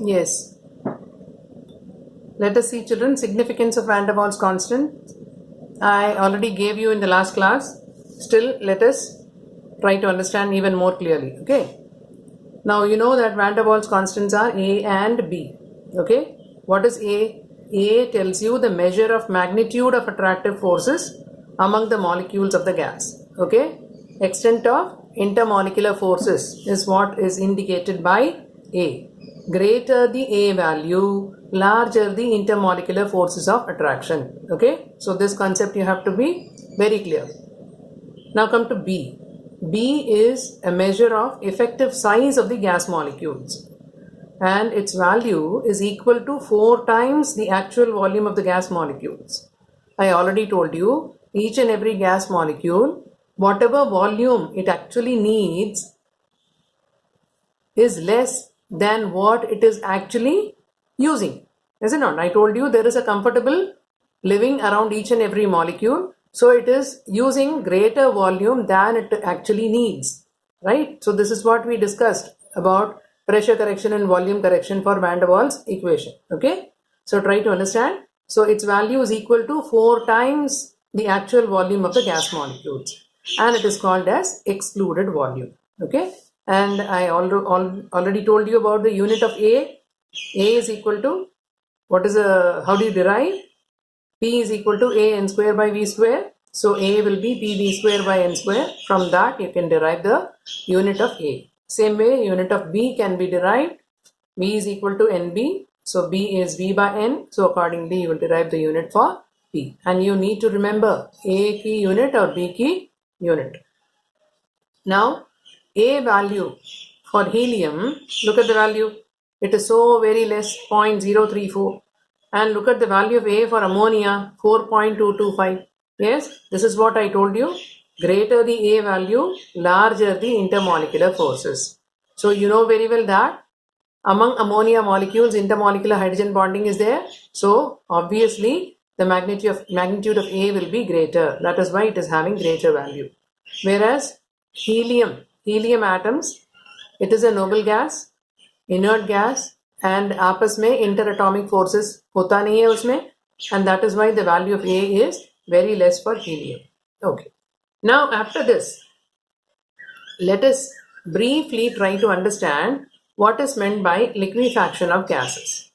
Yes. Let us see, children, significance of van der Waals constant. I already gave you in the last class. Still, let us try to understand even more clearly. Okay. Now you know that van der Waals constants are A and B. Okay. What is A? A tells you the measure of magnitude of attractive forces among the molecules of the gas. Okay. Extent of intermolecular forces is what is indicated by A. Greater the A value, larger the intermolecular forces of attraction. Okay. So this concept you have to be very clear. Now come to B. B is a measure of effective size of the gas molecules, and its value is equal to 4 times the actual volume of the gas molecules. I already told you, each and every gas molecule, whatever volume it actually needs is less than what it is actually using. Is it not? I told you there is a comfortable living around each and every molecule. So it is using greater volume than it actually needs, right? So this is what we discussed about pressure correction and volume correction for van der Waals equation. Okay. So try to understand. So its value is equal to 4 times the actual volume of the gas molecules, and it is called as excluded volume. Okay. And I already told you about the unit of A. A is equal to, how do you derive? P is equal to A n square by V square. So A will be PV square by n square. From that you can derive the unit of A. Same way, unit of B can be derived. V is equal to NB. So B is V by N. So accordingly you will derive the unit for P. And you need to remember A key unit or B key unit. Now A value for helium, look at the value. It is so very less, 0.034. And look at the value of A for ammonia, 4.225. Yes, this is what I told you. Greater the A value, larger the intermolecular forces. So you know very well that among ammonia molecules, intermolecular hydrogen bonding is there. So obviously the magnitude of A will be greater. That is why it is having greater value. Whereas helium atoms, it is a noble gas, inert gas, and आपस में interatomic forces होता नहीं है उसमें, and that is why the value of A is very less for helium. Okay. Now after this, let us briefly try to understand what is meant by liquefaction of gases.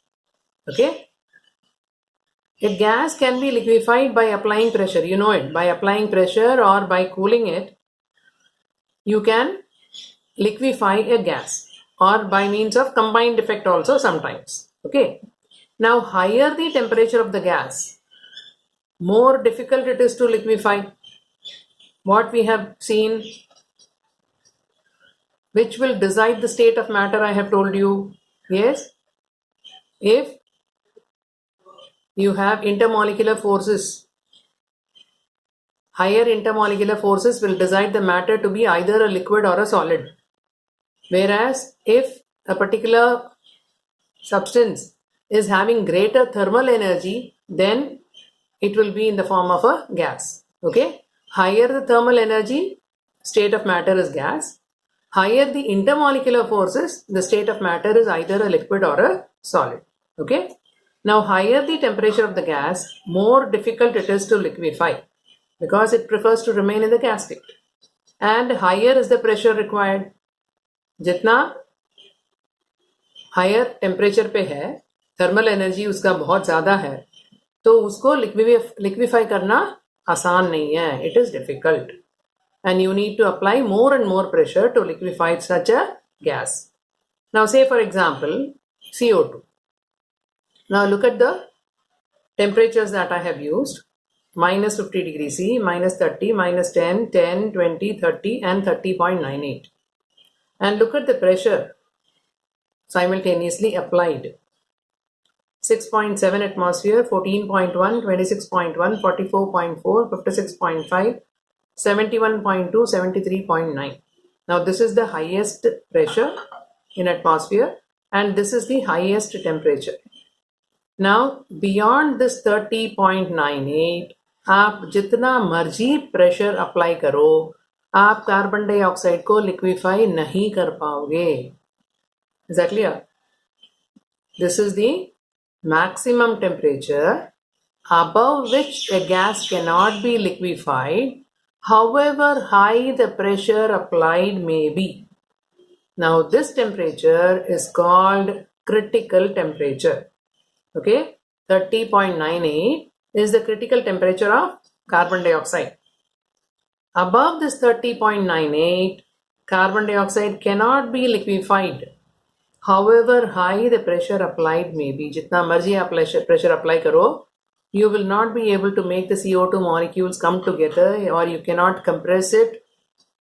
Okay. A gas can be liquefied by applying pressure. You know it. By applying pressure or by cooling it, you can liquefy a gas, or by means of combined effect also sometimes. Okay. Now higher the temperature of the gas, more difficult it is to liquefy. What we have seen, which will decide the state of matter, I have told you. Yes. If you have intermolecular forces, higher intermolecular forces will decide the matter to be either a liquid or a solid. Whereas if a particular substance is having greater thermal energy, then it will be in the form of a gas. Okay. Higher the thermal energy, state of matter is gas. Higher the intermolecular forces, the state of matter is either a liquid or a solid. Okay. Now higher the temperature of the gas, more difficult it is to liquefy, because it prefers to remain in the gas state. And higher is the pressure required. जितना higher temperature पे है, thermal energy उसका बहुत ज़्यादा है, तो उसको liquefy करना आसान नहीं है. It is difficult, and you need to apply more and more pressure to liquefy such a gas. Now say for example CO2. Now look at the temperatures that I have used: minus 50 degrees C, minus 30, minus 10, 10, 20, 30 and 30.98. And look at the pressure simultaneously applied: 6.7 atmosphere, 14.1, 26.1, 44.4, 56.5, 71.2, 73.9. Now this is the highest pressure in atmosphere, and this is the highest temperature. Now beyond this 30.98, आप जितना मर्जी pressure apply करो, आप carbon dioxide को liquefy नहीं कर पाओगे. Is that clear? This is the maximum temperature above which a gas cannot be liquefied, however high the pressure applied may be. Now this temperature is called critical temperature. Okay, 30.98 is the critical temperature of carbon dioxide. Above this 30.98, carbon dioxide cannot be liquefied, however high the pressure applied may be. जितना मर्जी आप pressure apply करो, you will not be able to make the CO2 molecules come together, or you cannot compress it,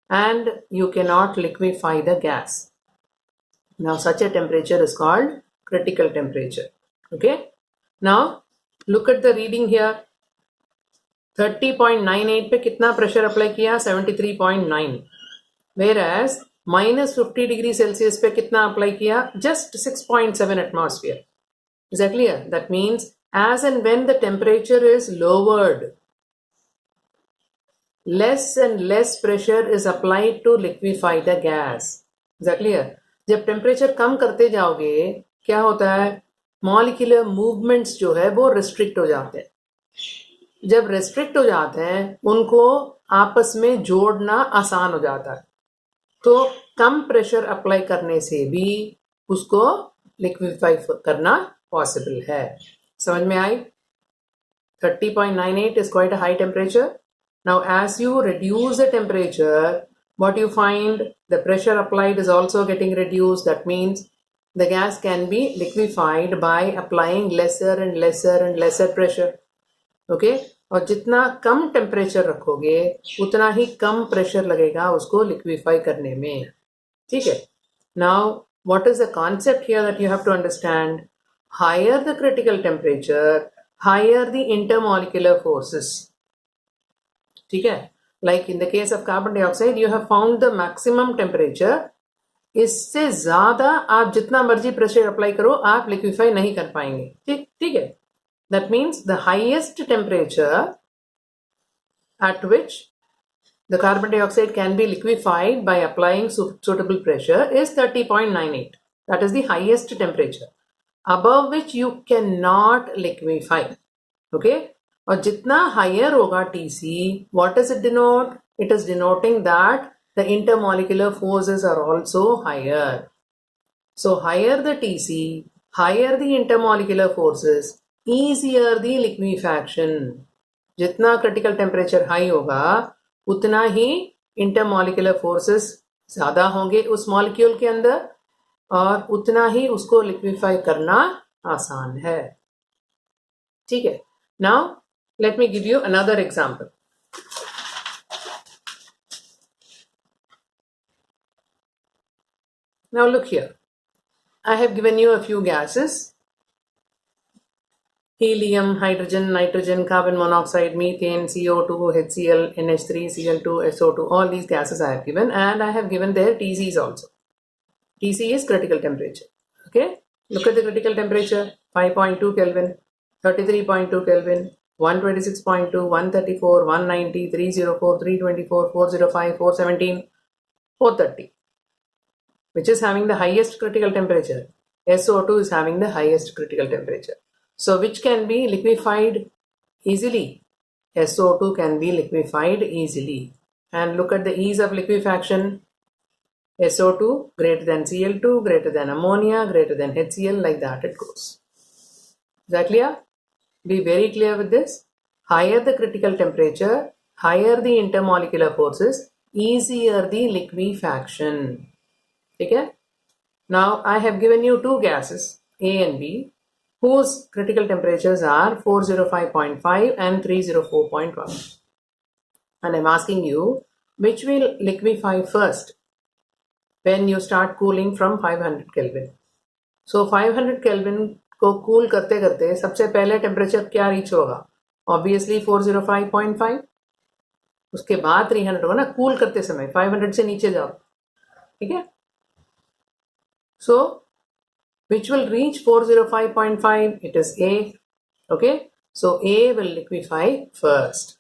and you cannot liquefy the gas. Now such a temperature is called critical temperature. Okay. Now look at the reading here. 30.98 पे कितना pressure apply किया? 73.9. Whereas minus 50 degree Celsius पे कितना apply किया? Just 6.7 atmosphere. Is that clear? That means as and when the temperature is lowered, less and less pressure is applied to liquefy the gas. Is that clear? जब temperature कम करते जाओगे क्या होता है? Molecular movements जो है वो रिस्ट्रिक्ट हो जाते हैं. जब रेस्ट्रिक्ट हो जाते हैं उनको आपस में जोड़ना आसान हो जाता है. तो कम प्रेशर अप्लाई करने से भी उसको लिक्विफाई करना पॉसिबल है. समझ में आई? 30.98 is quite a high temperature. Now as you reduce the temperature, what you find, the pressure applied is also getting reduced. That means the gas can be liquefied by applying lesser and lesser and lesser pressure. Okay? और जितना कम temperature रखोगे उतना ही कम pressure लगेगा उसको liquefy करने में. ठीक है. Now what is the concept here that you have to understand? Higher the critical temperature, higher the intermolecular forces. ठीक है. Like in the case of carbon dioxide you have found the maximum temperature. इससे ज्यादा आप जितना मर्जी pressure apply करो आप liquefy नहीं कर पाएंगे. ठीक है. That means the highest temperature at which the carbon dioxide can be liquefied by applying suitable pressure is 30.98. That is the highest temperature above which you cannot liquefy. Okay? और जितना higher होगा TC, what does it denote? It is denoting that the intermolecular forces are also higher. So higher the TC, higher the intermolecular forces, easier the liquefaction. जितना critical temperature high होगा उतना ही intermolecular forces ज्यादा होंगे उस molecule के अंदर और उतना ही उसको लिक्विफाई करना आसान है. ठीक है. Now let me give you another example. Now look here. I have given you a few gases: helium, hydrogen, nitrogen, carbon monoxide, methane, CO2, HCl, NH3, Cl2, SO2. All these gases I have given, and I have given their TCs also. TC is critical temperature. Okay, look at the critical temperature: 5.2 Kelvin, 33.2 Kelvin, 126.2, 134, 190, 304, 324, 405, 417, 430. Which is having the highest critical temperature? SO2 is having the highest critical temperature. So which can be liquefied easily? SO2 can be liquefied easily. And look at the ease of liquefaction. SO2 greater than Cl2, greater than ammonia, greater than HCl, like that it goes. Is that clear? Be very clear with this. Higher the critical temperature, higher the intermolecular forces, easier the liquefaction. Okay? Now I have given you two gases, A and B, whose critical temperatures are 405.5 and 304.1. And I'm asking you, which will liquefy first when you start cooling from 500 Kelvin? So 500 Kelvin को cool करते करते सबसे पहले temperature क्या reach होगा? Obviously 405.5. उसके बाद 300 होगा ना cool करते समय. 500 से नीचे जाओ. ठीक है? So which will reach 405.5? It is A. Okay, so A will liquefy first.